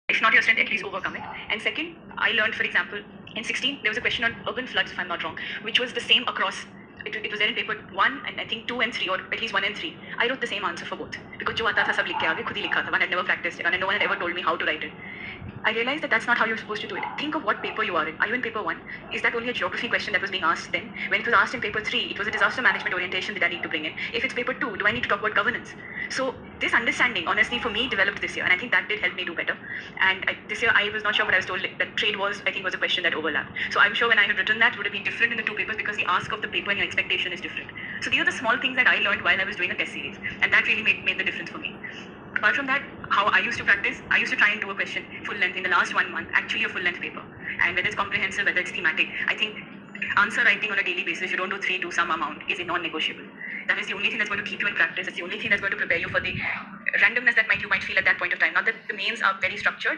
If not your strength, at least overcome it. And second, I learned, for example, in 16, there was a question on urban floods, if I'm not wrong, which was the same across. It was there in paper 1 and I think 2 and 3, or at least 1 and 3. I wrote the same answer for both. Because jo aata tha sab likh ke aage, khud hi likha tha. One had never practiced it, and no one had ever told me how to write it. I realized that that's not how you're supposed to do it. Think of what paper you are in. Are you in paper 1? Is that only a geography question that was being asked then? When it was asked in paper 3, it was a disaster management orientation that I need to bring in. If it's paper 2, do I need to talk about governance? So this understanding, honestly, for me, developed this year, and I think that did help me do better. And this year, I was not sure, but I was told that trade was, I think, was a question that overlapped. So I'm sure when I had written that, it would have been different in the two papers because the ask of the paper and your expectation is different. So these are the small things that I learned while I was doing a test series, and that really made the difference for me. Apart from that, how I used to practice, I used to try and do a question full length in the last 1 month, actually a full length paper. And whether it's comprehensive, whether it's thematic, I think answer writing on a daily basis, if you don't do 3, do some amount, is a non-negotiable. That is the only thing that's going to keep you in practice. It's the only thing that's going to prepare you for the randomness that you might feel at that point of time. Not that the mains are very structured,